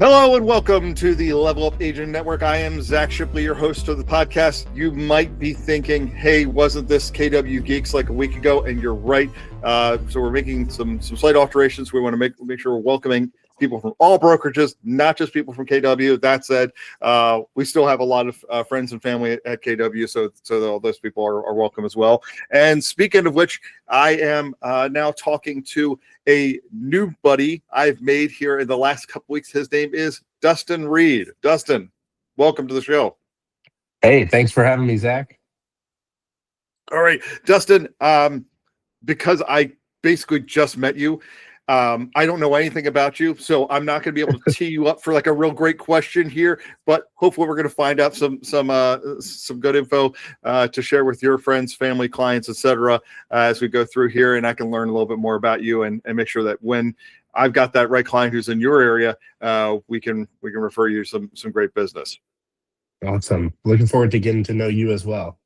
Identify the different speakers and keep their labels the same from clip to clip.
Speaker 1: Hello and welcome to the Level Up Agent Network. I am Zach Shipley, your host of the podcast. You might be thinking, hey, wasn't this KW Geeks like a week ago? And you're right. So we're making some slight alterations. We want to make sure we're welcoming people from all brokerages, not just people from KW. That said, we still have a lot of friends and family at KW, so all those people are welcome as well. And speaking of which, I am now talking to a new buddy I've made here in the last couple weeks. His name is Dustan Reed. Dustan, welcome to the show.
Speaker 2: Hey, thanks for having me, Zach.
Speaker 1: All right, Dustan, because I basically just met you, I don't know anything about you, so I'm not going to be able to tee you up for like a real great question here, but hopefully we're going to find out some good info to share with your friends, family, clients, etc. As we go through here, and I can learn a little bit more about you and make sure that when I've got that right client who's in your area, we can refer you some great business.
Speaker 2: Awesome. Looking forward to getting to know you as well.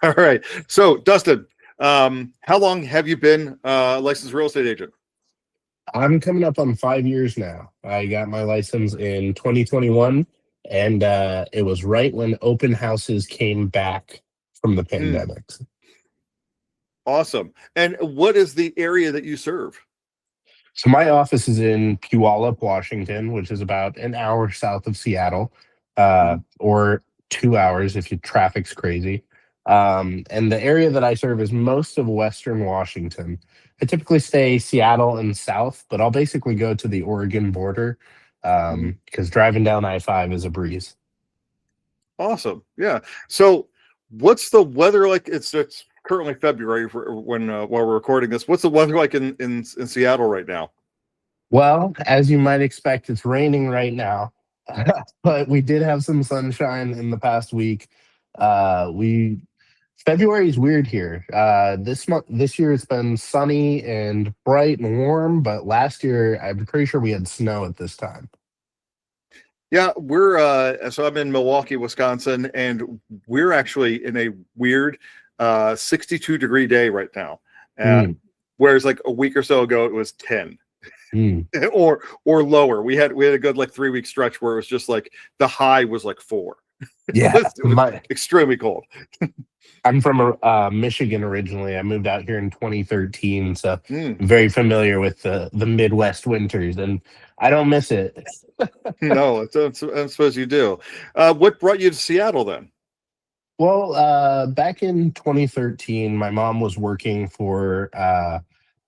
Speaker 1: All right. So, Dustan, how long have you been a licensed real estate agent?
Speaker 2: I'm coming up on 5 years now. I got my license in 2021, and it was right when open houses came back from the pandemic.
Speaker 1: Awesome. And what is the area that you serve?
Speaker 2: So my office is in Puyallup, Washington, which is about an hour south of Seattle, or 2 hours if your traffic's crazy. And the area that I serve is most of Western Washington. I typically stay Seattle and south, but I'll basically go to the Oregon border because driving down I-5 is a breeze.
Speaker 1: Awesome. Yeah. So what's the weather like? It's currently February when while we're recording this. What's the weather like in Seattle right now?
Speaker 2: Well, as you might expect, it's raining right now, but we did have some sunshine in the past week. February is weird here. This year it's been sunny and bright and warm, but last year I'm pretty sure we had snow at this time.
Speaker 1: Yeah, we're so I'm in Milwaukee, Wisconsin, and we're actually in a weird 62-degree day right now. Whereas like a week or so ago it was 10. or lower. We had a good like 3-week stretch where it was just like the high was like 4.
Speaker 2: Yeah,
Speaker 1: it was extremely cold.
Speaker 2: I'm from Michigan originally. I moved out here in 2013, so I'm very familiar with the Midwest winters, and I don't miss it.
Speaker 1: No, I suppose you do. What brought you to Seattle then?
Speaker 2: Well, back in 2013, my mom was working for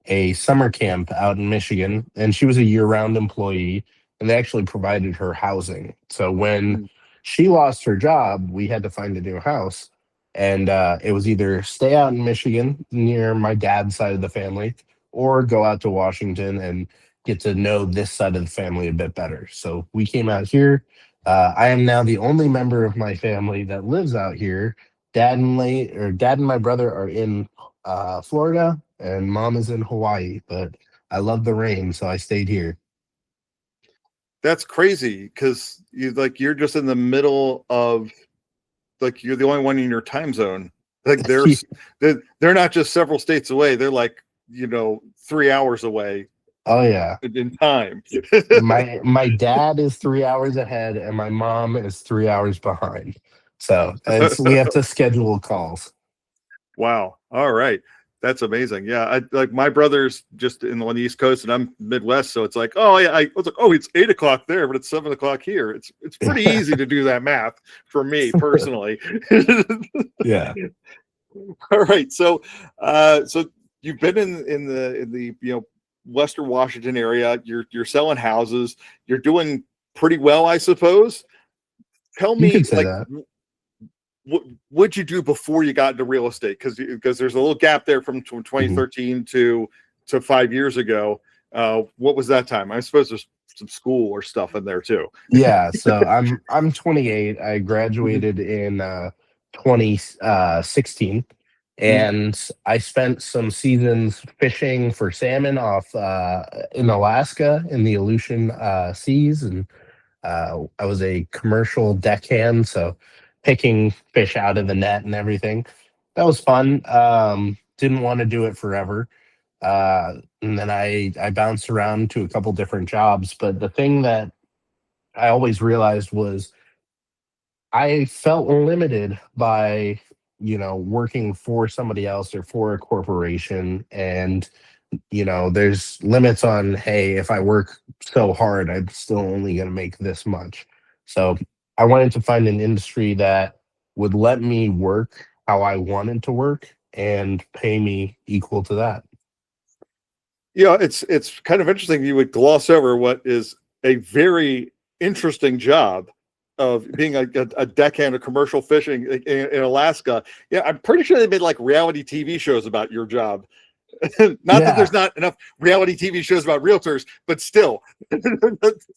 Speaker 2: a summer camp out in Michigan, and she was a year-round employee, and they actually provided her housing. So when she lost her job, we had to find a new house. And it was either stay out in Michigan near my dad's side of the family or go out to Washington and get to know this side of the family a bit better. So we came out here. I am now the only member of my family that lives out here. Dad and my brother are in Florida, and mom is in Hawaii. But I love the rain, so I stayed here.
Speaker 1: That's crazy because you're just in the middle of. Like you're the only one in your time zone. Like they're not just several states away. They're like 3 hours away.
Speaker 2: Oh yeah,
Speaker 1: in time.
Speaker 2: my dad is 3 hours ahead, and my mom is 3 hours behind. So we have to schedule calls.
Speaker 1: Wow. All right. That's amazing. Yeah, I like my brother's just on the East Coast, and I'm Midwest, so it's like, oh yeah, I was like, oh, it's 8 o'clock there, but it's 7 o'clock here. It's pretty easy to do that math for me personally.
Speaker 2: Yeah.
Speaker 1: All right. So you've been in the Western Washington area. You're selling houses. You're doing pretty well, I suppose. Tell me, like, what'd you do before you got into real estate? Because there's a little gap there from 2013 to 5 years ago. What was that time? I suppose there's some school or stuff in there too.
Speaker 2: Yeah, so I'm 28. I graduated in 2016, and I spent some seasons fishing for salmon off in Alaska in the Aleutian Seas, and I was a commercial deckhand, so picking fish out of the net and everything. That was fun. Didn't want to do it forever. And then I bounced around to a couple different jobs. But the thing that I always realized was I felt limited by, working for somebody else or for a corporation. And, there's limits on, hey, if I work so hard, I'm still only going to make this much. So I wanted to find an industry that would let me work how I wanted to work and pay me equal to that.
Speaker 1: Yeah, it's kind of interesting you would gloss over what is a very interesting job of being a deckhand of commercial fishing in Alaska. Yeah, I'm pretty sure they made like reality TV shows about your job. Not that
Speaker 2: Yeah.
Speaker 1: there's not enough reality TV shows about realtors, but still.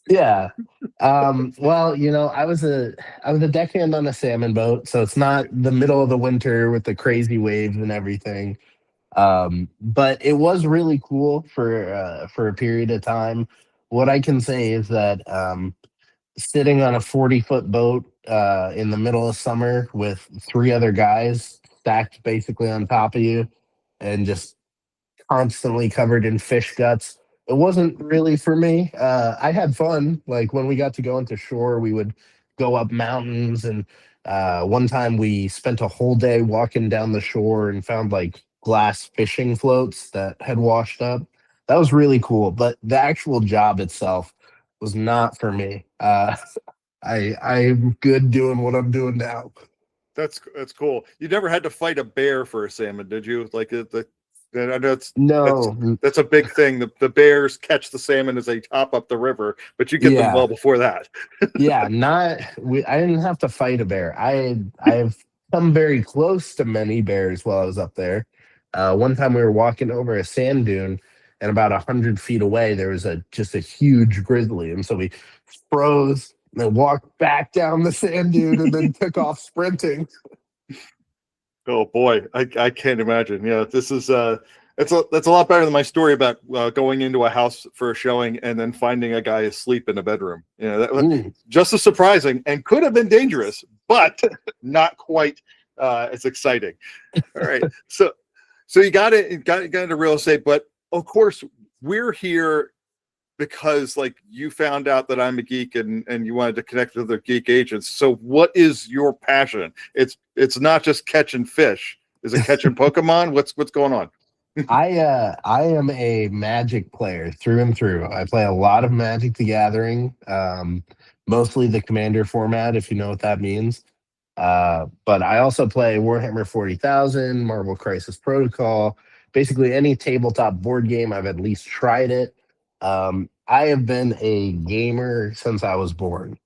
Speaker 2: Yeah. Well, I was a deckhand on a salmon boat, so it's not the middle of the winter with the crazy waves and everything. But it was really cool for a period of time. What I can say is that sitting on a 40-foot boat in the middle of summer with three other guys stacked basically on top of you and just constantly covered in fish guts. It wasn't really for me. I had fun. Like when we got to go into shore, we would go up mountains. And one time we spent a whole day walking down the shore and found like glass fishing floats that had washed up. That was really cool. But the actual job itself was not for me. I'm good doing what I'm doing now.
Speaker 1: That's cool. You never had to fight a bear for a salmon, did you? Like I know that's
Speaker 2: No,
Speaker 1: that's a big thing. The bears catch the salmon as they top up the river, but you get them
Speaker 2: yeah.
Speaker 1: well before that.
Speaker 2: Yeah, not we. I didn't have to fight a bear. I've come very close to many bears while I was up there. One time we were walking over a sand dune, and about 100 feet away there was a just a huge grizzly, and so we froze and then walked back down the sand dune and then took off sprinting.
Speaker 1: Oh boy, I can't imagine. Yeah, this is that's a lot better than my story about going into a house for a showing and then finding a guy asleep in a bedroom. That was
Speaker 2: Mm.
Speaker 1: just as surprising and could have been dangerous, but not quite as exciting. All right, so you got into real estate, but of course we're here because like you found out that I'm a geek and you wanted to connect with other geek agents. So what is your passion? It's not just catching fish. Is it catching Pokemon? What's going on?
Speaker 2: I am a Magic player through and through. I play a lot of Magic the Gathering, mostly the Commander format, if you know what that means. But I also play Warhammer 40,000, Marvel Crisis Protocol, basically any tabletop board game. I've at least tried it. I have been a gamer since I was born.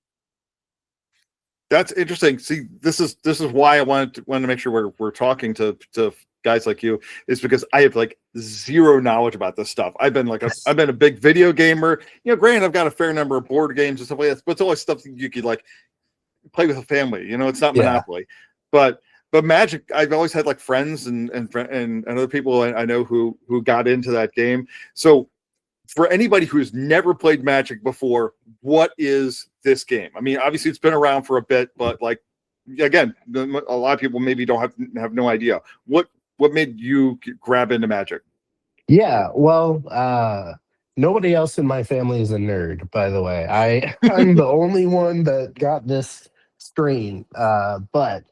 Speaker 1: That's interesting. See, this is why I wanted to make sure we're talking to guys like you, is because I have like zero knowledge about this stuff. I've been a big video gamer. Granted, I've got a fair number of board games and stuff like that, but it's always stuff that you could like play with a family. It's not
Speaker 2: Yeah.
Speaker 1: Monopoly, but Magic. I've always had like friends and other people I know who got into that game. So for anybody who's never played Magic before, what is this game? I mean, obviously it's been around for a bit, but like again, a lot of people maybe don't have no idea. What made you grab into Magic?
Speaker 2: Yeah, well, nobody else in my family is a nerd, by the way. I'm the only one that got this strain. But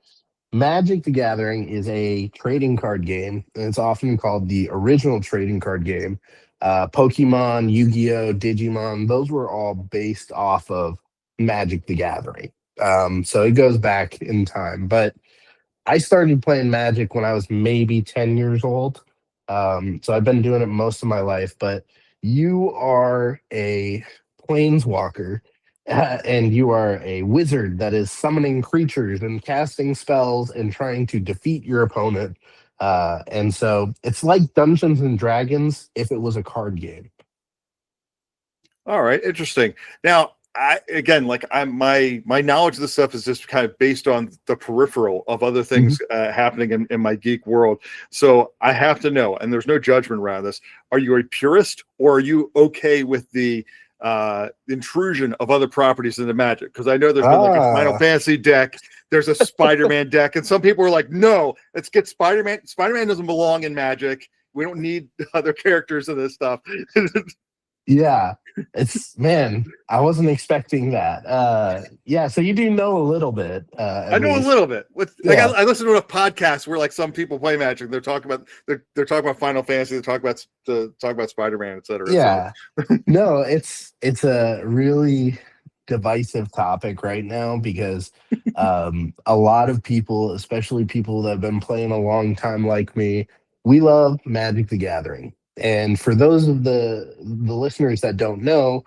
Speaker 2: Magic the Gathering is a trading card game, and it's often called the original trading card game. Pokemon, Yu-Gi-Oh, Digimon, those were all based off of Magic the Gathering. So it goes back in time. But I started playing Magic when I was maybe 10 years old. So I've been doing it most of my life, but you are a planeswalker and you are a wizard that is summoning creatures and casting spells and trying to defeat your opponent. And so it's like Dungeons and Dragons if it was a card game.
Speaker 1: All right, interesting. Now, I'm my knowledge of this stuff is just kind of based on the peripheral of other
Speaker 2: Mhm.
Speaker 1: things happening in my geek world. So I have to know, and there's no judgment around this. Are you a purist, or are you okay with the intrusion of other properties into Magic? Because I know there's been like a Final
Speaker 2: Ah,
Speaker 1: Fantasy deck, there's a Spider-Man deck, and some people are like, no, let's get Spider-Man. Spider-Man doesn't belong in Magic. We don't need other characters in this stuff.
Speaker 2: Yeah, it's man, I wasn't expecting that. Yeah, so you do know a little bit,
Speaker 1: I
Speaker 2: at
Speaker 1: know a
Speaker 2: least.
Speaker 1: little bit.
Speaker 2: Yeah,
Speaker 1: I listen to a podcast where like some people play Magic. They're talking about Final Fantasy. They talk about Spider Man, etc. So
Speaker 2: yeah. No, it's a really divisive topic right now because a lot of people, especially people that have been playing a long time like me, we love Magic the Gathering. And for those of the listeners that don't know,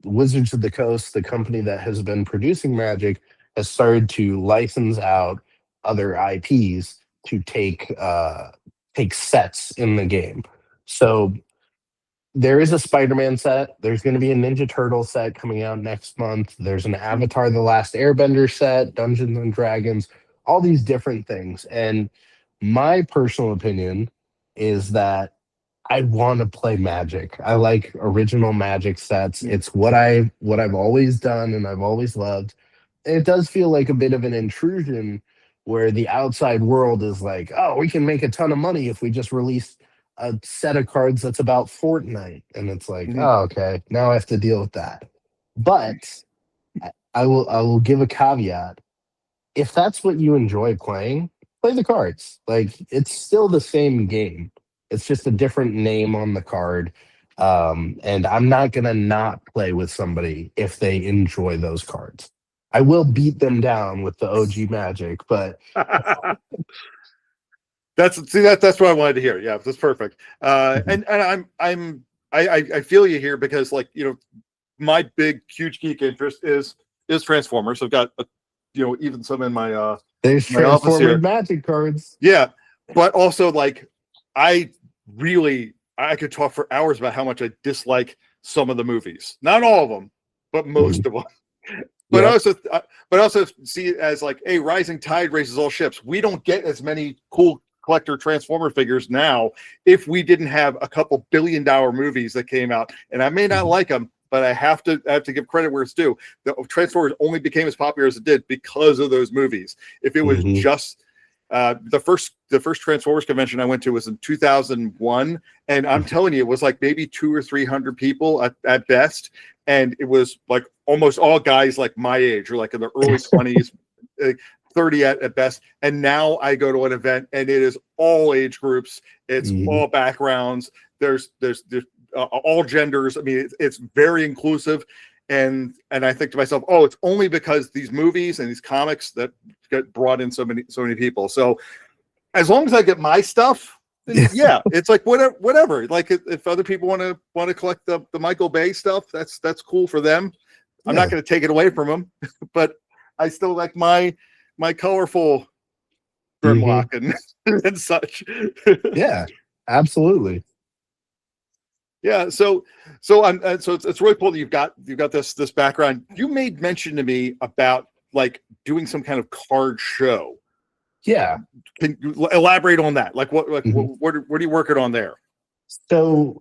Speaker 2: Wizards of the Coast, the company that has been producing Magic, has started to license out other IPs to take sets in the game. So there is a Spider-Man set. There's going to be a Ninja Turtle set coming out next month. There's an Avatar: The Last Airbender set, Dungeons and Dragons, all these different things. And my personal opinion is that I want to play Magic. I like original Magic sets. It's what I've always done and I've always loved. And it does feel like a bit of an intrusion where the outside world is like, oh, we can make a ton of money if we just release a set of cards that's about Fortnite. And it's like,
Speaker 1: mhm.
Speaker 2: oh, okay, now I have to deal with that. But I will give a caveat. If that's what you enjoy playing, play the cards. Like it's still the same game. It's just a different name on the card. And I'm not gonna not play with somebody if they enjoy those cards. I will beat them down with the OG Magic, but
Speaker 1: that's what I wanted to hear. Yeah, that's perfect.
Speaker 2: Mhm.
Speaker 1: I feel you here because like my big huge geek interest is Transformers. I've got even some in
Speaker 2: There's
Speaker 1: my office
Speaker 2: transforming
Speaker 1: here.
Speaker 2: Magic cards.
Speaker 1: Yeah, but also like I I could talk for hours about how much I dislike some of the movies. Not all of them, but most
Speaker 2: Mhm.
Speaker 1: of them. But
Speaker 2: Yep.
Speaker 1: also see it as like a rising tide raises all ships. We don't get as many cool collector Transformer figures now if we didn't have a couple $1 billion movies that came out. And I may not
Speaker 2: Mhm.
Speaker 1: like them, but I have to give credit where it's due. The Transformers only became as popular as it did because of those movies. If it was
Speaker 2: Mhm.
Speaker 1: just the first Transformers convention I went to was in 2001, and I'm telling you, it was like maybe 200 or 300 people at best, and it was like almost all guys like my age or like in their early 20s, like 30 at best. And now I go to an event and it is all age groups, it's
Speaker 2: Mhm.
Speaker 1: all backgrounds, there's all genders. I mean, it's very inclusive. And I think to myself, oh, it's only because these movies and these comics that get brought in so many people. So as long as I get my stuff, then yeah, it's like whatever. Like if other people want to collect the Michael Bay stuff, that's cool for them. I'm not
Speaker 2: Yeah.
Speaker 1: going to take it away from them, but I still like my colorful
Speaker 2: Mhm.
Speaker 1: Grimlock and and such.
Speaker 2: Yeah. Absolutely.
Speaker 1: Yeah, so it's really cool that you've got this background. You made mention to me about like doing some kind of card show.
Speaker 2: Yeah.
Speaker 1: Can you elaborate on that? Like
Speaker 2: Mhm.
Speaker 1: what are you working on there?
Speaker 2: So,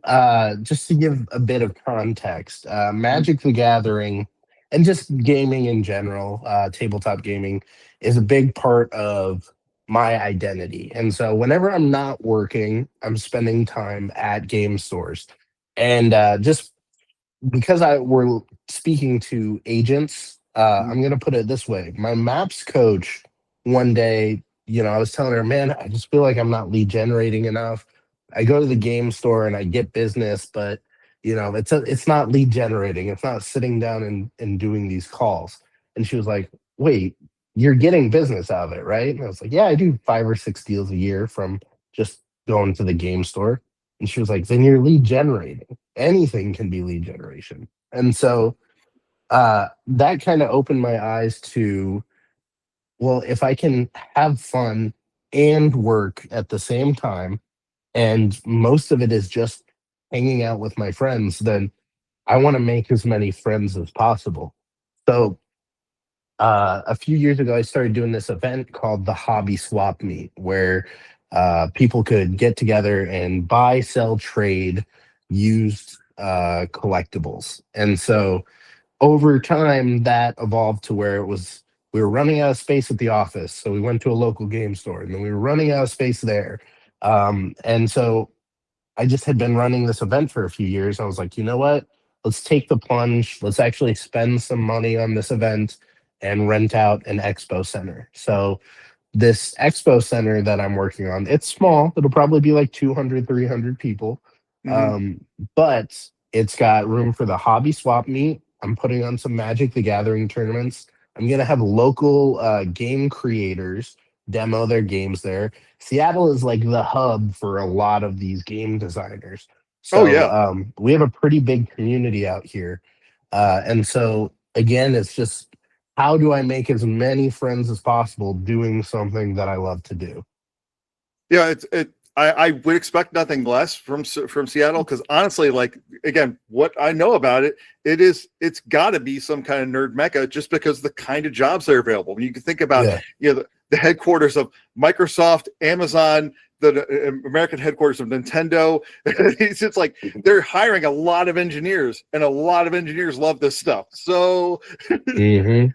Speaker 2: just to give a bit of context,
Speaker 1: Mhm.
Speaker 2: Magic the Gathering and just gaming in general, tabletop gaming, is a big part of my identity. And so, whenever I'm not working, I'm spending time at game stores. And just because we're speaking to agents, I'm gonna put it this way. My maps coach one day, I was telling her, man, I just feel like I'm not lead generating enough. I go to the game store and I get business, but it's not lead generating. It's not sitting down and doing these calls. And she was like, wait, you're getting business out of it, right? And I was like, yeah, I do 5 or 6 deals a year from just going to the game store. And she was like, then you're lead generating. Anything can be lead generation. And so that kind of opened my eyes to, well, if I can have fun and work at the same time, and most of it is just hanging out with my friends, then I want to make as many friends as possible. So a few years ago, I started doing this event called the Hobby Swap Meet, where people could get together and buy, sell, trade used collectibles. And so over time, that evolved to where it was we were running out of space at the office, so we went to a local game store, and then we were running out of space there. And so I just had been running this event for a few years. I was like, you know what? Let's take the plunge. Let's actually spend some money on this event and rent out an expo center. So this expo center that I'm working on, it's small. It'll probably be like 200, 300 people.
Speaker 1: Hmm.
Speaker 2: Um, but it's got room for the hobby swap meet. I'm putting on some Magic the Gathering tournaments. I'm going to have local game creators demo their games there. Seattle is like the hub for a lot of these game designers.
Speaker 1: Oh
Speaker 2: So
Speaker 1: yeah.
Speaker 2: we have a pretty big community out here. And so, again, it's just how do I make as many friends as possible doing something that I love to do?
Speaker 1: Yeah, I would expect nothing less from Seattle because honestly, like again, what I know about it, it's got to be some kind of nerd mecca just because the kind of jobs that are available. When you can think about
Speaker 2: Yeah.
Speaker 1: the headquarters of Microsoft, Amazon, the American headquarters of Nintendo. It's like they're hiring a lot of engineers, and a lot of engineers love this stuff. So
Speaker 2: Hmm.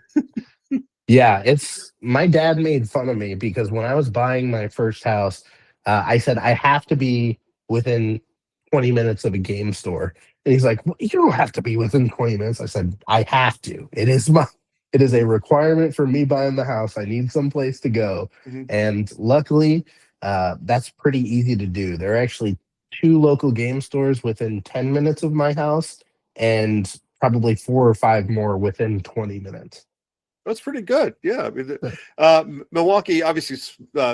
Speaker 2: Yeah, it's my dad made fun of me because when I was buying my first house, I said I have to be within 20 minutes of a game store. And he's like, well, you don't have to be within 20 minutes. I said, I have to. It is a requirement for me buying the house. I need some place to go.
Speaker 1: mhm.
Speaker 2: And luckily, that's pretty easy to do. There are actually two local game stores within 10 minutes of my house and probably four or five more within 20 minutes.
Speaker 1: That's pretty good. Yeah. I mean, Milwaukee, obviously,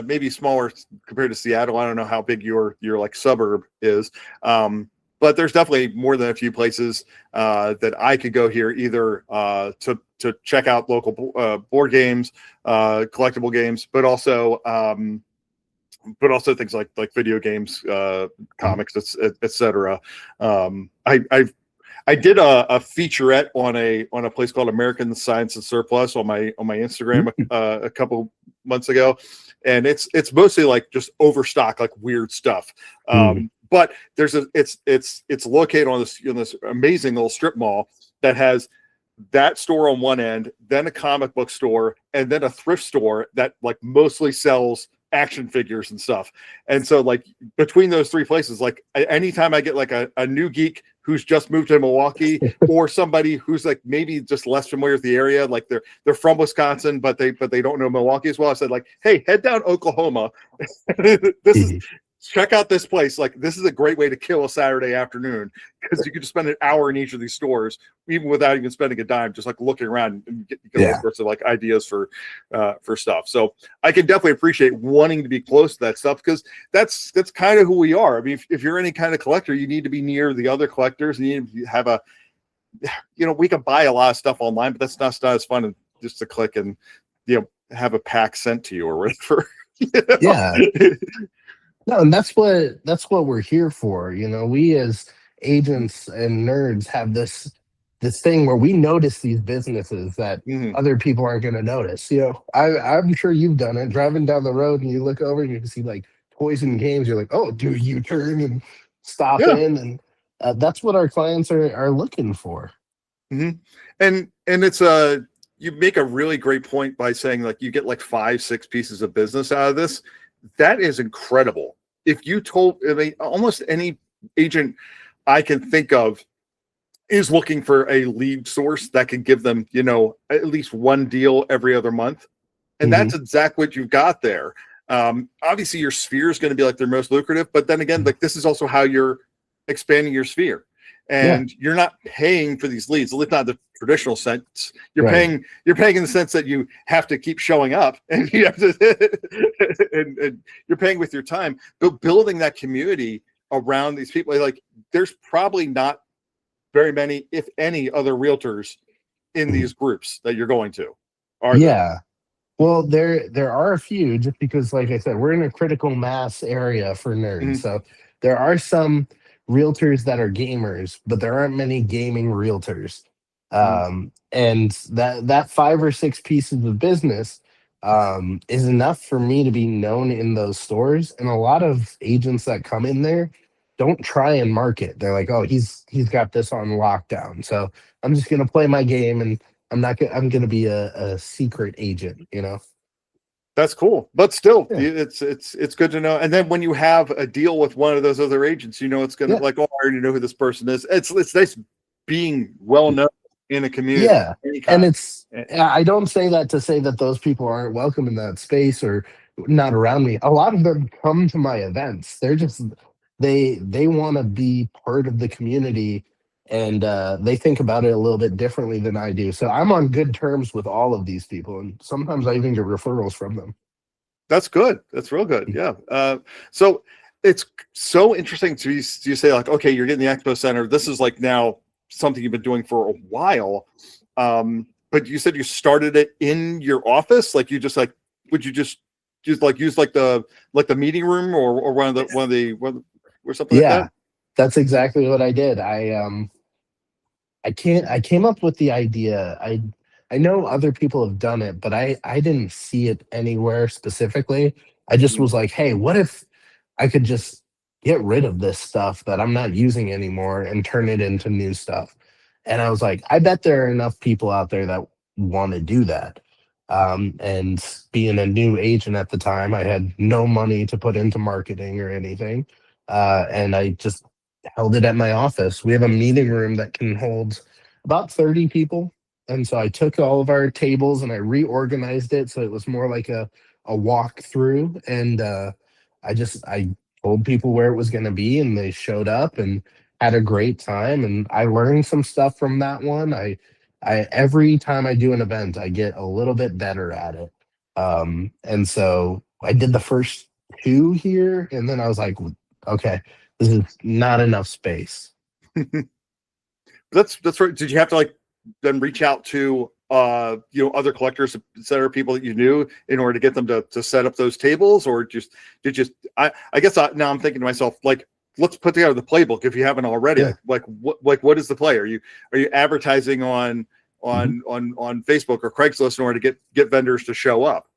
Speaker 1: maybe smaller compared to Seattle. I don't know how big your like suburb is, but there's definitely more than a few places that I could go here either to check out local board games, collectible games, but also things like video games, comics, etc. I did a featurette on a place called American Science and Surplus on my Instagram a couple months ago, and it's mostly like just overstock, like weird stuff.
Speaker 2: Mhm.
Speaker 1: But it's located on this amazing little strip mall that has that store on one end, then a comic book store, and then a thrift store that like mostly sells action figures and stuff. And so like between those three places, like anytime I get like a new geek who's just moved to Milwaukee or somebody who's like maybe just less familiar with the area, like they're from Wisconsin, but they don't know Milwaukee as well. I said like, hey, head down Oklahoma. This is
Speaker 2: Mhm.
Speaker 1: check out this place. Like this is a great way to kill a Saturday afternoon because you could just spend an hour in each of these stores, even without even spending a dime, just like looking around and you get all
Speaker 2: Yeah.
Speaker 1: sorts of like ideas for stuff. So I can definitely appreciate wanting to be close to that stuff because that's kind of who we are. I mean, if you're any kind of collector, you need to be near the other collectors and you need to have we can buy a lot of stuff online, but that's not as fun as just to click and have a pack sent to you or whatever.
Speaker 2: Yeah. No, and that's what we're here for. We as agents and nerds have this thing where we notice these businesses that
Speaker 1: Mhm.
Speaker 2: other people aren't going to notice. I'm sure you've done it, driving down the road and you look over and you can see like toys and games. You're like, oh, do you turn and stop
Speaker 1: Yeah.
Speaker 2: in? And that's what our clients are looking for.
Speaker 1: Hmm. And it's you make a really great point by saying like you get like 5-6 pieces of business out of this. That is incredible. If you told, I mean, almost any agent I can think of is looking for a lead source that can give them, at least one deal every other month. And
Speaker 2: Hmm.
Speaker 1: that's exactly what you've got there. Obviously, your sphere is going to be like their most lucrative, but then again, like this is also how you're expanding your sphere,
Speaker 2: Yeah,
Speaker 1: and you're not paying for these leads, at least not the traditional sense. You're
Speaker 2: right.
Speaker 1: paying. You're paying in the sense that you have to keep showing up, and you have to, and you're paying with your time. But building that community around these people, like there's probably not very many, if any, other realtors in
Speaker 2: Mhm.
Speaker 1: these groups that you're going to, are there?
Speaker 2: Yeah. Well, there are a few just because, like I said, we're in a critical mass area for nerds.
Speaker 1: Mhm.
Speaker 2: So there are some realtors that are gamers, but there aren't many gaming realtors.
Speaker 1: Mhm.
Speaker 2: And that five or six pieces of business is enough for me to be known in those stores. And a lot of agents that come in there don't try and market. They're like, oh, he's got this on lockdown. So I'm just gonna play my game and I'm not gonna I'm gonna be a secret agent.
Speaker 1: That's cool, but still,
Speaker 2: Yeah.
Speaker 1: it's good to know. And then when you have a deal with one of those other agents, it's gonna like, oh, I already know who this person is. It's nice being well known in a community.
Speaker 2: Yeah.
Speaker 1: Any
Speaker 2: And
Speaker 1: kind.
Speaker 2: I don't say that to say that those people aren't welcome in that space or not around me. A lot of them come to my events. They're just, they want to be part of the community, and they think about it a little bit differently than I do. So I'm on good terms with all of these people. And sometimes I even get referrals from them.
Speaker 1: That's good. That's real good. Yeah. So it's so interesting to you say like, okay, you're getting the expo center. This is like now something you've been doing for a while. But you said you started it in your office. Like you just like, would you just like use like the meeting room or one of the or something like
Speaker 2: Yeah,
Speaker 1: that?
Speaker 2: that's exactly what I did. I came up with the idea. I know other people have done it, but I didn't see it anywhere specifically. I just
Speaker 1: Mhm.
Speaker 2: was like, hey, what if I could just get rid of this stuff that I'm not using anymore and turn it into new stuff? And I was like, I bet there are enough people out there that want to do that. And being a new agent at the time, I had no money to put into marketing or anything. And I just held it at my office. We have a meeting room that can hold about 30 people. And so I took all of our tables and I reorganized it so it was more like a walk through. And I told people where it was going to be, and they showed up and had a great time. And I learned some stuff from that one. I every time I do an event, I get a little bit better at it. And so I did the first two here, and then I was like, okay, this is not enough space.
Speaker 1: That's right. Did you have to like then reach out to other collectors, et cetera, people that you knew in order to get them to set up those tables, or I guess now I'm thinking to myself, like, let's put together the playbook if you haven't already.
Speaker 2: Yeah.
Speaker 1: Like what is the play? Are you advertising on Facebook or Craigslist in order to get vendors to show up?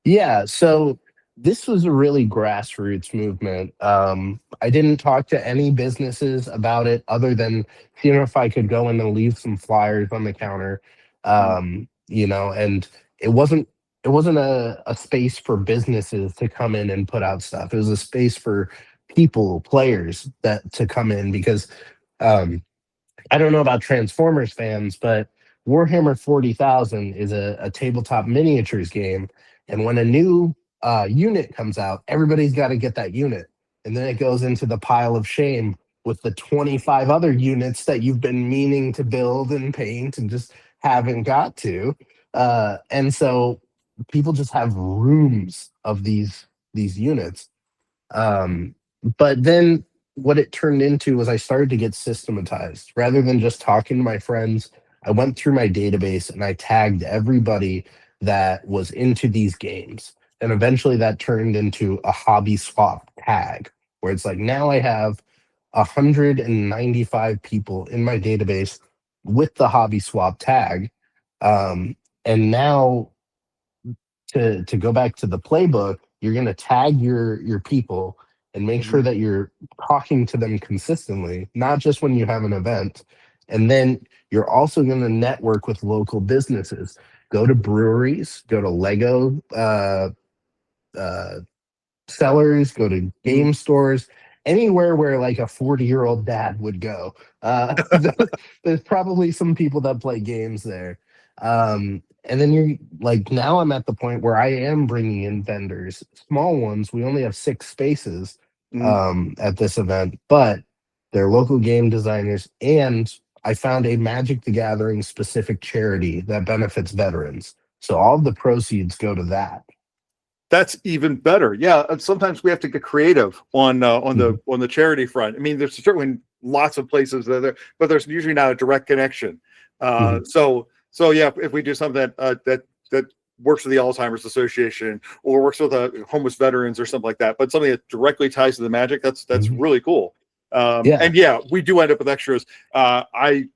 Speaker 2: Yeah, so this was a really grassroots movement. I didn't talk to any businesses about it other than seeing if I could go in and leave some flyers on the counter. And it wasn't a space for businesses to come in and put out stuff. It was a space for people, players that to come in because um, I don't know about Transformers fans, but Warhammer 40,000 is a tabletop miniatures game. And when a new unit comes out, everybody's got to get that unit. And then it goes into the pile of shame with the 25 other units that you've been meaning to build and paint and just haven't got to. And so people just have rooms of these units. Um, but then what it turned into was I started to get systematized. Rather than just talking to my friends, I went through my database and I tagged everybody that was into these games. And eventually that turned into a hobby swap tag, where it's like now I have 195 people in my database with the hobby swap tag. And now to go back to the playbook, you're going to tag your people and make sure
Speaker 1: Mhm.
Speaker 2: that you're talking to them consistently, not just when you have an event. And then you're also going to network with local businesses. Go to breweries, go to Lego uh, sellers, go to
Speaker 1: Mhm.
Speaker 2: game stores, anywhere where like a 40-year-old dad would go. There's probably some people that play games there. And then you're like, now I'm at the point where I am bringing in vendors, small ones. We only have 6 spaces
Speaker 1: Mhm.
Speaker 2: at this event, but they're local game designers. And I found a Magic the Gathering specific charity that benefits veterans. So all of the proceeds go to that.
Speaker 1: That's even better. Yeah, and sometimes we have to get creative
Speaker 2: Mhm.
Speaker 1: on the charity front. I mean, there's certainly lots of places that are there, but there's usually not a direct connection.
Speaker 2: Mhm.
Speaker 1: So yeah, if we do something that works with the Alzheimer's Association or works with homeless veterans or something like that, but something that directly ties to the Magic, that's
Speaker 2: Mhm.
Speaker 1: really cool.
Speaker 2: Yeah.
Speaker 1: And yeah, we do end up with extras. I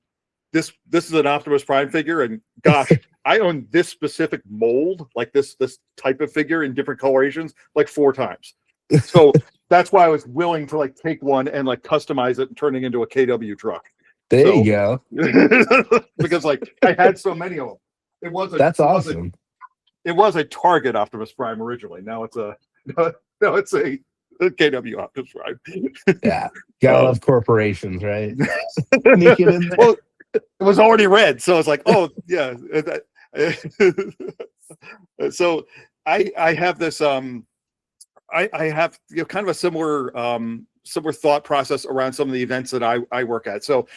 Speaker 1: this is an Optimus Prime figure, and gosh, I own this specific mold, like this type of figure in different colorations, like 4 times. So that's why I was willing to like take one and like customize it and turn it into a KW truck.
Speaker 2: There you
Speaker 1: So
Speaker 2: go.
Speaker 1: because like I had so many of them,
Speaker 2: That's
Speaker 1: it was a
Speaker 2: awesome.
Speaker 1: it was a Target Optimus Prime originally. Now it's a no, it's a KW Optimus Prime.
Speaker 2: Yeah, gotta love corporations, right? Sneak it in there.
Speaker 1: Well, it was already red, so it's like, oh yeah. So I have this I have kind of a similar thought process around some of the events that I work at. So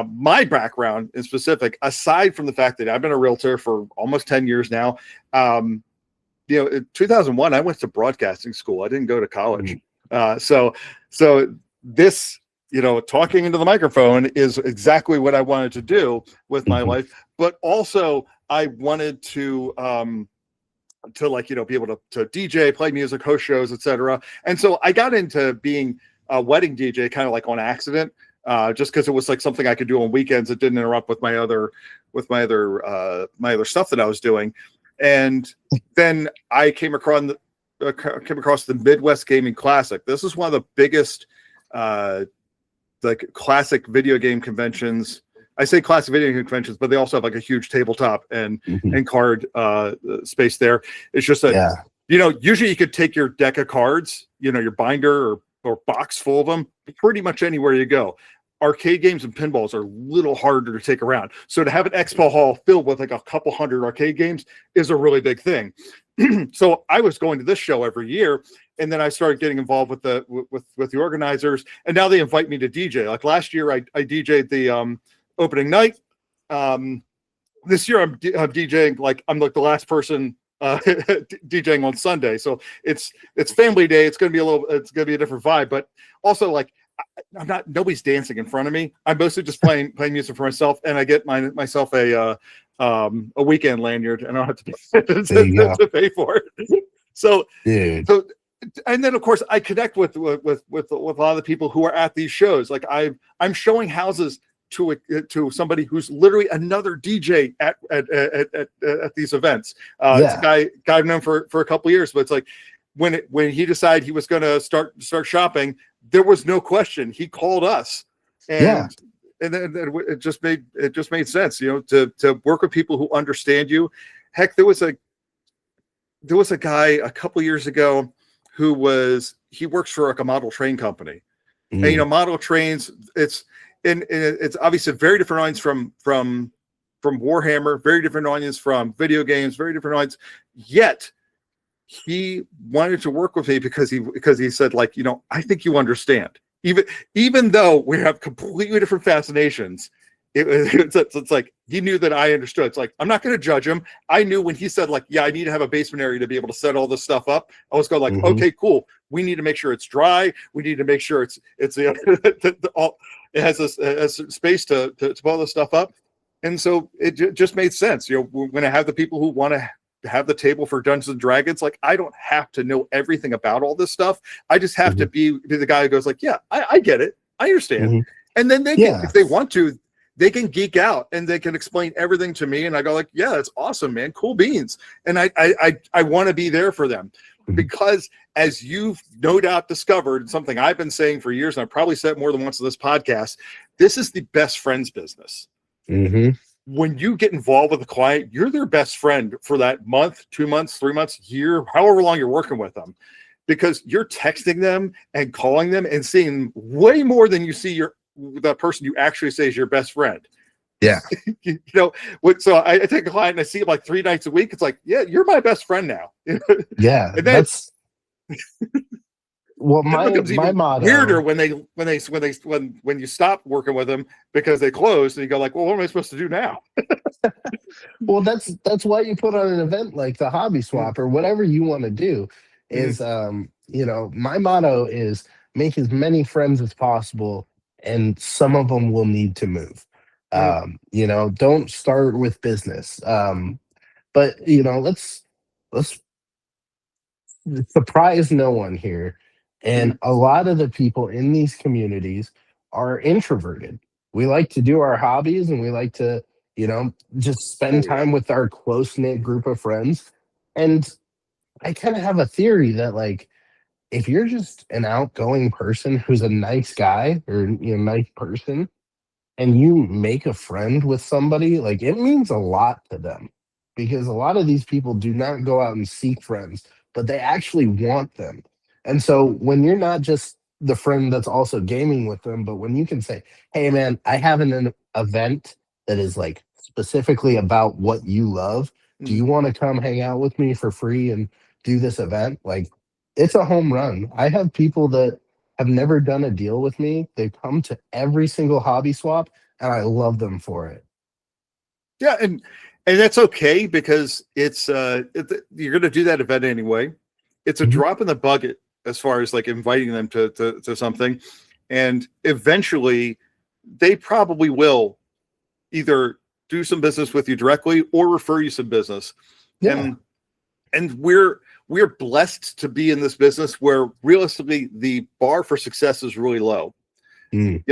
Speaker 1: my background in specific, aside from the fact that I've been a realtor for almost 10 years now, in 2001 I went to broadcasting school. I didn't go to college. So this, talking into the microphone is exactly what I wanted to do with my life, but also I wanted to be able to DJ, play music, host shows, etc. And so I got into being a wedding DJ kind of like on accident, just because it was like something I could do on weekends. It didn't interrupt with my other stuff that I was doing. And then I came across the Midwest Gaming Classic. This is one of the biggest classic video game conventions. I say classic video game conventions, but they also have like a huge tabletop and card space there. It's just usually you could take your deck of cards, your binder or box full of them, pretty much anywhere you go. Arcade games and pinballs are a little harder to take around. So to have an expo hall filled with like a couple hundred arcade games is a really big thing. So I was going to this show every year, and then I started getting involved with the organizers, and now they invite me to DJ. Like last year, I DJ'd the opening night. This year I'm DJing, like I'm like the last person DJing on Sunday. So it's family day. It's gonna be a different vibe, but also like nobody's dancing in front of me. I'm mostly just playing music for myself, and I get myself a weekend lanyard, and I don't have to pay for it. So and then of course I connect with a lot of the people who are at these shows. Like I'm showing houses to somebody who's literally another DJ at these events. It's a guy I've known for a couple of years, but it's like when he decided he was going to start shopping, there was no question. He called us, and then it just made sense, to work with people who understand you. Heck, there was a guy a couple of years ago he works for like a model train company, and model trains, it's obviously very different audience from Warhammer, very different audience from video games, very different audience. Yet he wanted to work with me because he said, like, I think you understand, even though we have completely different fascinations. It's like he knew that I understood. It's like, I'm not going to judge him. I knew when he said, like, yeah, I need to have a basement area to be able to set all this stuff up, I was going like, okay, cool. We need to make sure it's dry. We need to make sure it has a space to put all this stuff up. And so it just made sense. When I have the people who want to have the table for Dungeons and Dragons, like, I don't have to know everything about all this stuff. I just have to be the guy who goes like, yeah, I get it. I understand. And then they can, if they want to, they can geek out and they can explain everything to me. And I go like, yeah, that's awesome, man. Cool beans. And I want to be there for them, because as you've no doubt discovered, something I've been saying for years, and I've probably said it more than once in this podcast, this is the best friends business. When you get involved with a client, you're their best friend for that month, 2 months, 3 months, year, however long you're working with them, because you're texting them and calling them and seeing way more than you see the person you actually say is your best friend.
Speaker 2: Yeah.
Speaker 1: So I take a client and I see him like 3 nights a week. It's like, yeah, you're my best friend now.
Speaker 2: Yeah.
Speaker 1: And that's
Speaker 2: well, my motto,
Speaker 1: weirder when you stop working with them because they closed, and you go like, well, what am I supposed to do now?
Speaker 2: Well, that's why you put on an event like the Hobby Swap or whatever you want to do. Is my motto is make as many friends as possible, and some of them will need to move. Don't start with business. But let's surprise no one here. And a lot of the people in these communities are introverted. We like to do our hobbies, and we like to, just spend time with our close-knit group of friends. And I kind of have a theory that, like, if you're just an outgoing person who's a nice guy or nice person, and you make a friend with somebody, like, it means a lot to them. because a lot of these people do not go out and seek friends, but they actually want them. And so when you're not just the friend that's also gaming with them, but when you can say, "Hey, man, I have an event that is like specifically about what you love. Do
Speaker 1: Mm.
Speaker 2: you want to come hang out with me for free and do this event?" Like, it's a home run. I have people that have never done a deal with me. They come to every single hobby swap, and I love them for it.
Speaker 1: Yeah, and that's okay because you're going to do that event anyway. It's a
Speaker 2: Mhm.
Speaker 1: drop in the bucket as far as like inviting them to something, and eventually they probably will either do some business with you directly or refer you some business.
Speaker 2: Yeah.
Speaker 1: And we're blessed to be in this business where realistically the bar for success is really low.
Speaker 2: Mm.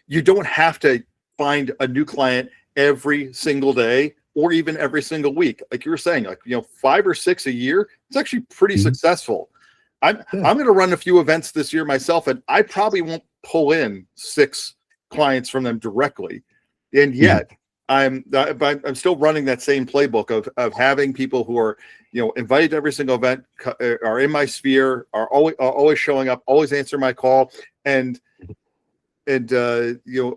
Speaker 1: You don't have to find a new client every single day or even every single week. Like you were saying, like 5 or 6 a year, it's actually pretty
Speaker 2: Mhm.
Speaker 1: successful. I'm
Speaker 2: Yeah.
Speaker 1: I'm going to run a few events this year myself, and I probably won't pull in 6 clients from them directly. And
Speaker 2: Mhm.
Speaker 1: yet I'm still running that same playbook of having people who are invited to every single event, are in my sphere, are always showing up, always answer my call. And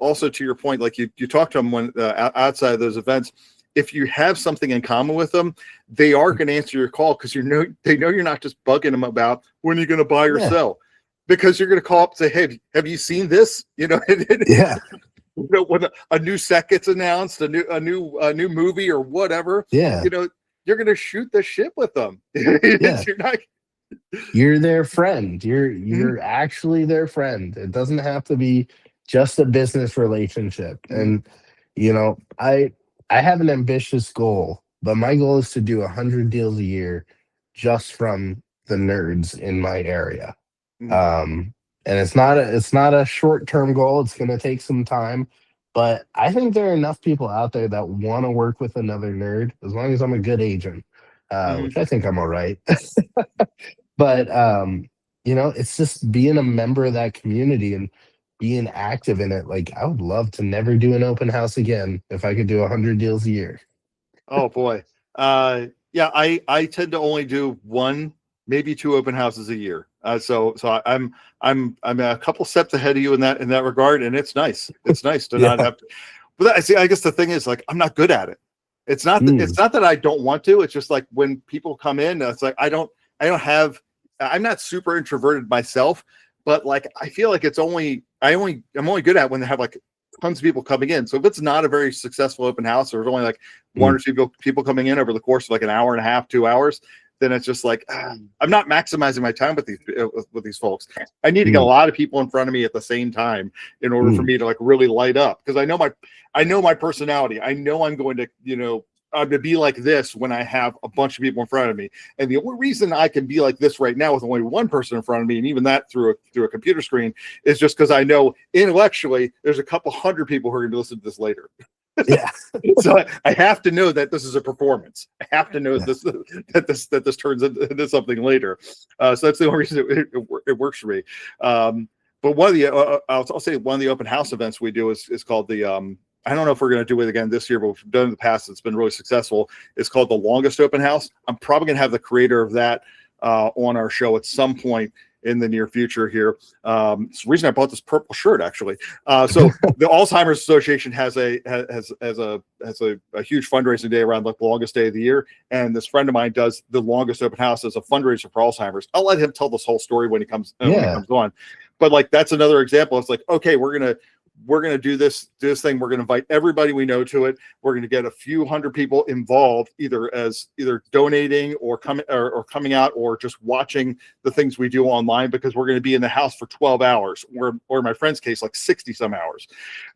Speaker 1: also to your point, like you talk to them when outside of those events, if you have something in common with them, they are going to answer your call because they know you're not just bugging them about when you're going to buy or
Speaker 2: Yeah.
Speaker 1: sell, because you're going to call up and say, "Hey, have you seen this?"
Speaker 2: Yeah.
Speaker 1: When a new set gets announced, a new movie or whatever,
Speaker 2: Yeah.
Speaker 1: you're going to shoot the shit with them.
Speaker 2: Yeah.
Speaker 1: You're not.
Speaker 2: You're their friend. You're
Speaker 1: Mhm,
Speaker 2: you're actually their friend. It doesn't have to be just a business relationship.
Speaker 1: mhm,
Speaker 2: And I have an ambitious goal, but my goal is to do 100 deals a year just from the nerds in my area.
Speaker 1: mhm,
Speaker 2: Um, and it's not a short-term goal. It's going to take some time, but I think there are enough people out there that want to work with another nerd as long as I'm a good agent,
Speaker 1: mhm.
Speaker 2: which I think I'm all right. But it's just being a member of that community and being active in it. Like, I would love to never do an open house again if I could do 100 deals a year.
Speaker 1: Oh boy. Yeah, I tend to only do one, maybe 2 open houses a year. I'm a couple steps ahead of you in that regard, and it's nice. It's nice to not
Speaker 2: Yeah.
Speaker 1: have to. But I see. I guess the thing is, like, I'm not good at it.
Speaker 2: Mm,
Speaker 1: It's not that I don't want to. It's just like when people come in, it's like I don't have. I'm not super introverted myself, but like I feel like I'm only good at when they have like tons of people coming in. So if it's not a very successful open house, or there's only like one
Speaker 2: mm,
Speaker 1: or two people coming in over the course of like an hour and a half, 2 hours, then it's just like I'm not maximizing my time with these folks. I need to get a
Speaker 2: mm,
Speaker 1: lot of people in front of me at the same time in order for
Speaker 2: mm,
Speaker 1: me to like really light up, because I know my personality. I know I'm going to I'm to be like this when I have a bunch of people in front of me. And the only reason I can be like this right now with only one person in front of me, and even that through a computer screen, is just because I know intellectually there's a couple hundred people who are going to listen to this later.
Speaker 2: yeah.
Speaker 1: So I have to know that this is a performance. I have to know
Speaker 2: Yeah.
Speaker 1: that this turns into something later. So that's the only reason it works for me. But one of the I'll say one of the open house events we do is called the I don't know if we're going to do it again this year, but we've done it in the past. It's been really successful. It's called the longest open house. I'm probably going to have the creator of that on our show at some point in the near future here. It's the reason I bought this purple shirt, actually. So the Alzheimer's Association has a huge fundraising day around like the longest day of the year, and this friend of mine does the longest open house as a fundraiser for Alzheimer's. I'll let him tell this whole story when he comes
Speaker 2: Yeah.
Speaker 1: on. But like that's another example. It's like, okay, we're gonna do this thing. We're gonna invite everybody we know to it. We're gonna get a few hundred people involved, either donating or coming out or just watching the things we do online, because we're gonna be in the house for 12 hours, or in my friend's case, like 60 some hours.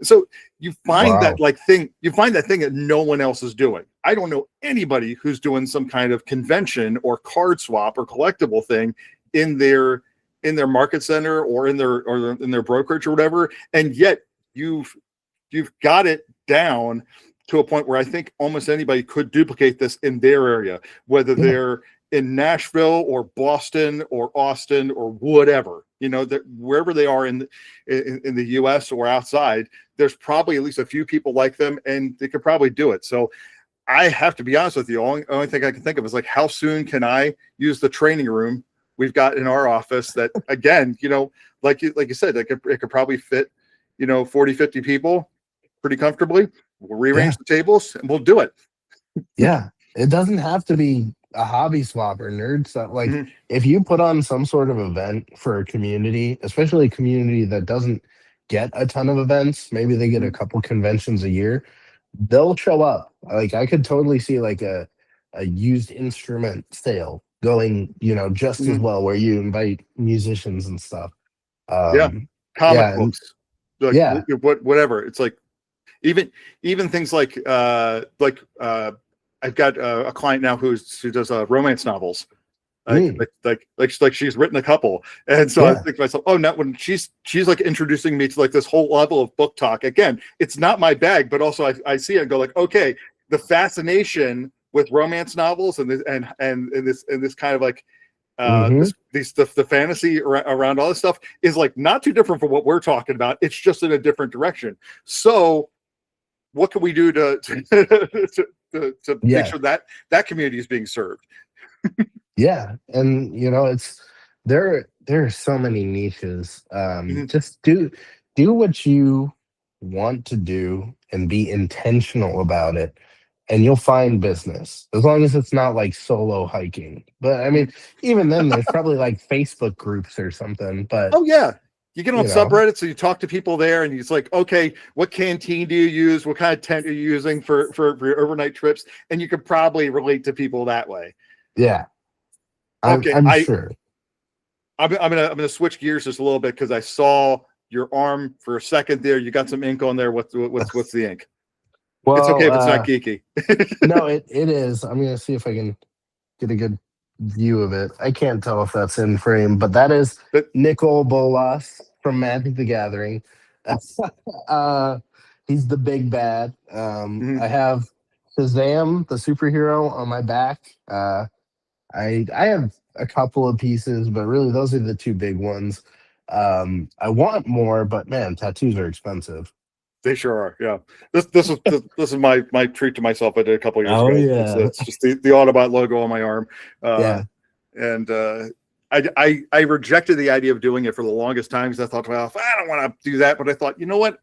Speaker 1: So you find
Speaker 2: Wow.
Speaker 1: that thing that no one else is doing. I don't know anybody who's doing some kind of convention or card swap or collectible thing in their market center or in their brokerage or whatever, and yet you've got it down to a point where I think almost anybody could duplicate this in their area, whether
Speaker 2: Yeah.
Speaker 1: they're in Nashville or Boston or Austin or whatever, that wherever they are in the US or outside, there's probably at least a few people like them, and they could probably do it. So I have to be honest with you. Only thing I can think of is like, how soon can I use the training room we've got in our office that, again, like you said, it could probably fit, 40, 50 people pretty comfortably. We'll rearrange the tables and we'll do it.
Speaker 2: Yeah. It doesn't have to be a hobby swap or nerd stuff. Like
Speaker 1: Mhm.
Speaker 2: if you put on some sort of event for a community, especially a community that doesn't get a ton of events, maybe they get a
Speaker 1: Mhm.
Speaker 2: couple conventions a year, they'll show up. Like I could totally see like a used instrument sale going, just as
Speaker 1: Mhm.
Speaker 2: well, where you invite musicians and stuff.
Speaker 1: Yeah.
Speaker 2: Um,
Speaker 1: Comic
Speaker 2: yeah, and
Speaker 1: books, like
Speaker 2: yeah,
Speaker 1: whatever. It's like, even things I've got a client now who does romance novels.
Speaker 2: mm,
Speaker 1: Like she's written a couple, and so I
Speaker 2: yeah,
Speaker 1: think to myself, oh, now when she's like introducing me to like this whole level of book talk. Again, it's not my bag, but also I see it and go like, okay, the fascination with romance novels and this kind of like
Speaker 2: hmm
Speaker 1: the fantasy around all this stuff is like not too different from what we're talking about. It's just in a different direction. So what can we do to to make
Speaker 2: yeah,
Speaker 1: sure that community is being served?
Speaker 2: yeah, and it's there are so many niches.
Speaker 1: Mhm.
Speaker 2: Just do what you want to do and be intentional about it, and you'll find business as long as it's not like solo hiking. But I mean,
Speaker 1: Mhm.
Speaker 2: even then, there's probably like Facebook groups or something. But
Speaker 1: Oh yeah. You get on
Speaker 2: you know,
Speaker 1: subreddit, so you talk to people there, and it's like, okay, what canteen do you use? What kind of tent are you using for your overnight trips? And you could probably relate to people that way.
Speaker 2: yeah, I'm
Speaker 1: Okay,
Speaker 2: I'm sure.
Speaker 1: I'm gonna switch gears just a little bit because I saw your arm for a second there. You got some ink on there. What's the ink? It's okay
Speaker 2: Well,
Speaker 1: if it's not geeky.
Speaker 2: no, it is. I'm gonna see if I can get a good view of it. I can't tell if that's in frame, but that is
Speaker 1: But
Speaker 2: Nicol Bolas from Magic the Gathering. uh, he's the big bad.
Speaker 1: mhm.
Speaker 2: I have Shazam, the superhero, on my back. I have a couple of pieces, but really those are the two big ones. I want more, but man, tattoos are expensive.
Speaker 1: They sure are. Yeah. This is my treat to myself. I did a couple years
Speaker 2: Oh
Speaker 1: ago. It's
Speaker 2: yeah,
Speaker 1: it's just the Autobot logo on my arm, uh,
Speaker 2: yeah.
Speaker 1: and I rejected the idea of doing it for the longest time because I thought, well, I don't want to do that. But I thought, you know what?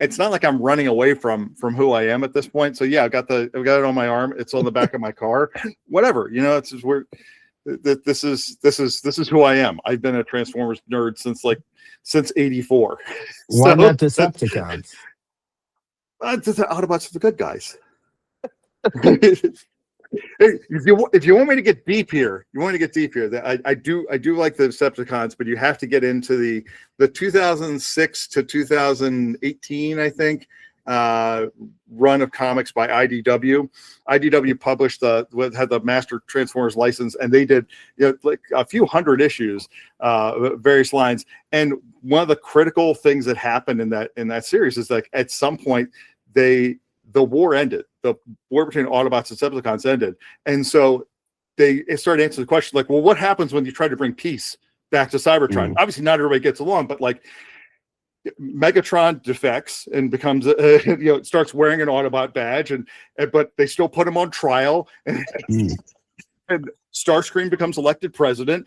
Speaker 1: It's not like I'm running away from who I am at this point. So yeah, I've got it on my arm. It's on the back of my car. Whatever. It's just where this is who I am. I've been a Transformers nerd since '84.
Speaker 2: Why
Speaker 1: So
Speaker 2: not Decepticons?
Speaker 1: the Autobots are the good guys. If you want me to get deep here, I do like the Decepticons, but you have to get into the 2006 to 2018, I think, run of comics by IDW. IDW published had the Master Transformers license, and they did like a few hundred issues, various lines. And one of the critical things that happened in that series is like at some point the war ended. The war between Autobots and Decepticons ended, and so they started answering the question like, well, what happens when you try to bring peace back to Cybertron?
Speaker 2: Mm,
Speaker 1: Obviously, not everybody gets along, but like Megatron defects and becomes starts wearing an Autobot badge, but they still put him on trial,
Speaker 2: mm,
Speaker 1: and Starscream becomes elected president.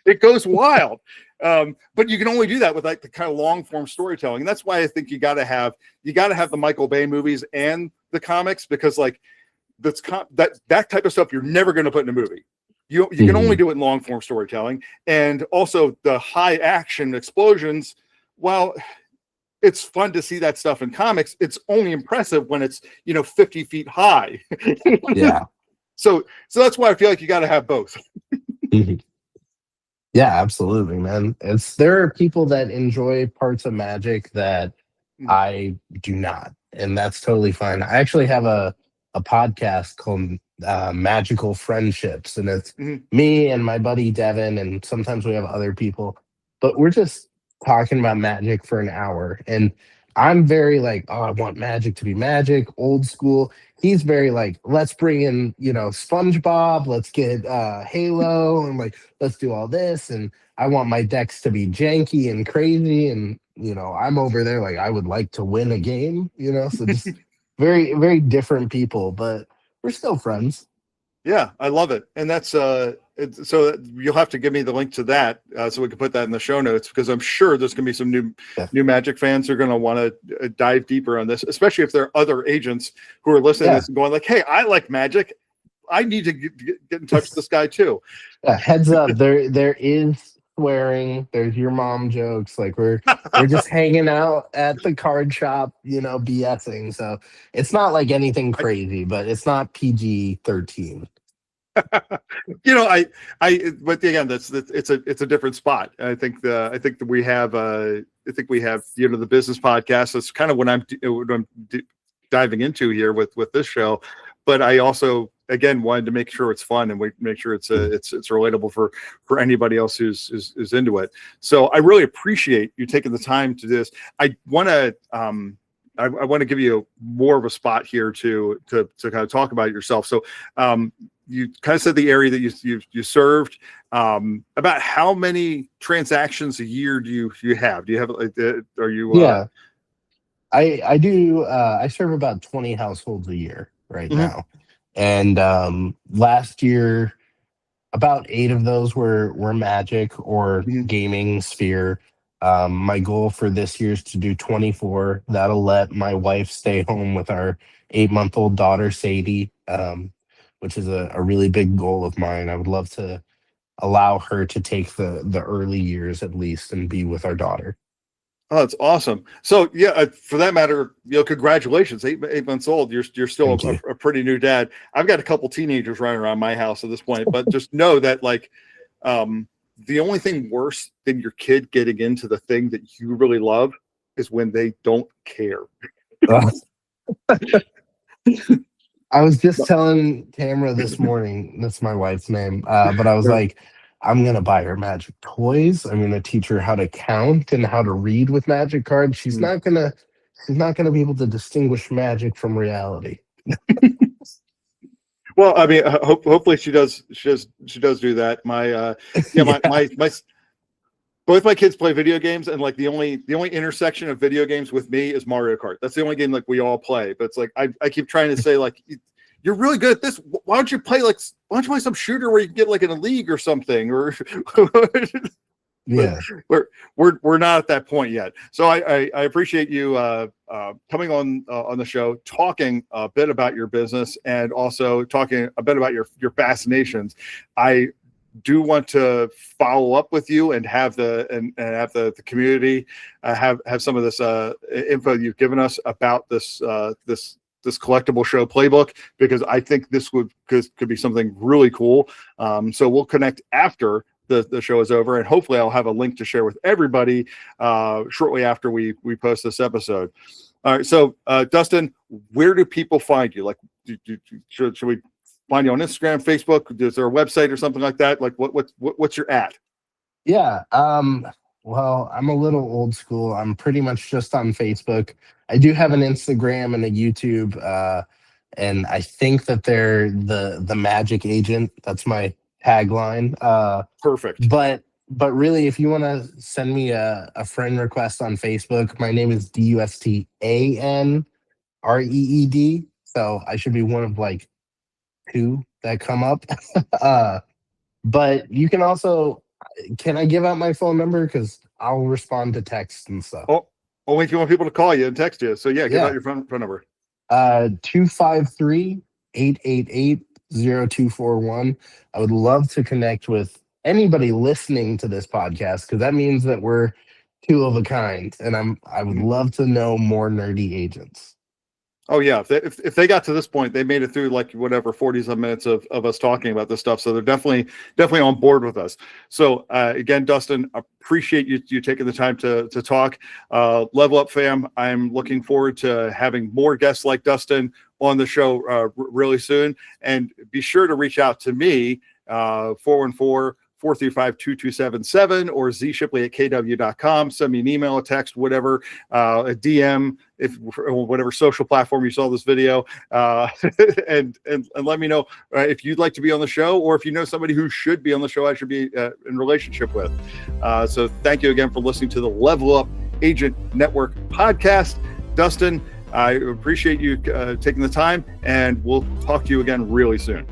Speaker 1: It goes wild. But you can only do that with like the kind of long form storytelling, and that's why I think you got to have the Michael Bay movies and the comics, because like that type of stuff you're never going to put in a movie. You can only
Speaker 2: mm.
Speaker 1: do it in long form storytelling, and also the high action explosions. Well, it's fun to see that stuff in comics. It's only impressive when it's 50 feet high.
Speaker 2: Yeah.
Speaker 1: So that's why I feel like you got to have both.
Speaker 2: Mhm. Yeah, absolutely, man. There are people that enjoy parts of Magic that I do not, and that's totally fine. I actually have a podcast called Magical Friendships, and it's
Speaker 1: Mhm.
Speaker 2: me and my buddy Devin, and sometimes we have other people, but we're just talking about Magic for an hour. And I'm very like, oh, I want Magic to be Magic, old school. He's very like, let's bring in, SpongeBob, let's get Halo, and like, let's do all this. And I want my decks to be janky and crazy. And, I'm over there like, I would like to win a game, so just very, very different people, but we're still friends.
Speaker 1: Yeah, I love it. And that's so you'll have to give me the link to that so we can put that in the show notes, because I'm sure there's going to be some new Magic fans who are going to want to dive deeper on this, especially if there are other agents who are listening to this and going like, hey, I like Magic. I need to get in touch with this guy too.
Speaker 2: Heads up, there is swearing. There's your mom jokes. Like we're just hanging out at the card shop, BSing. So it's not like anything crazy, but it's not PG-13.
Speaker 1: But again, it's a different spot. I think that we have the business podcast. That's kind of what I'm diving into here with this show. But I also, again, wanted to make sure it's fun and we make sure it's relatable for anybody else who's into it. So I really appreciate you taking the time to do this. I want to give you more of a spot here to kind of talk about yourself. So you kind of said the area that you served. About how many transactions a year do you have? Do you have? Are you?
Speaker 2: Yeah, I do. I serve about 20 households a year right now, and last year, about 8 of those were Magic or gaming Sphere. My goal for this year is to do 24. That'll let my wife stay home with our 8-month-old daughter, Sadie, which is a really big goal of mine. I would love to allow her to take the early years at least and be with our daughter.
Speaker 1: Oh, that's awesome. So yeah, for that matter, congratulations, 8 months old. You're still a pretty new dad. I've got a couple teenagers running around my house at this point, but just know that the only thing worse than your kid getting into the thing that you really love is when they don't care.
Speaker 2: I was just telling Tamara this morning, that's my wife's name, but I was like, I'm going to buy her Magic toys. I'm going to teach her how to count and how to read with Magic cards. She's not going to be able to distinguish Magic from reality.
Speaker 1: Well, I mean, hopefully she does do that. My both my kids play video games, and like the only intersection of video games with me is Mario Kart. That's the only game like we all play. But it's like I keep trying to say like, you're really good at this. Why don't you play some shooter where you can get like in a league or something? Or
Speaker 2: yeah,
Speaker 1: we're not at that point yet. So I appreciate you coming on the show, talking a bit about your business and also talking a bit about your fascinations. I do want to follow up with you and have the community have some of this info you've given us about this collectible show playbook, because I think this could be something really cool. So we'll connect after the show is over, and hopefully I'll have a link to share with everybody shortly after we post this episode. All right, so Dustan, where do people find you? Like, should we find you on Instagram, Facebook? Is there a website or something like that? Like, what's your at?
Speaker 2: Yeah. Well, I'm a little old school. I'm pretty much just on Facebook. I do have an Instagram and a YouTube, and I think that they're the Magic Agent. That's my tagline.
Speaker 1: Perfect.
Speaker 2: But really, if you want to send me a friend request on Facebook, my name is Dustan Reed. So I should be one of like 2 that come up. But you can also, can I give out my phone number? Because I'll respond to text and stuff.
Speaker 1: Oh, only if you want people to call you and text you. So yeah, give out your phone number.
Speaker 2: 253-888-0241. I would love to connect with anybody listening to this podcast, because that means that we're 2 of a kind, and I would love to know more nerdy agents.
Speaker 1: Oh yeah, if they got to this point, they made it through like whatever 40-some minutes of us talking about this stuff. So they're definitely on board with us. So again, Dustan, appreciate you taking the time to talk. Level Up fam, I'm looking forward to having more guests like Dustan on the show really soon. And be sure to reach out to me, 414-435-2277 or zshipley@kw.com. Send me an email, a text, whatever, a DM, whatever social platform you saw this video, and let me know if you'd like to be on the show, or if you know somebody who should be on the show I should be in relationship with. So thank you again for listening to the Level Up Agent Network podcast. Dustan, I appreciate you taking the time, and we'll talk to you again really soon.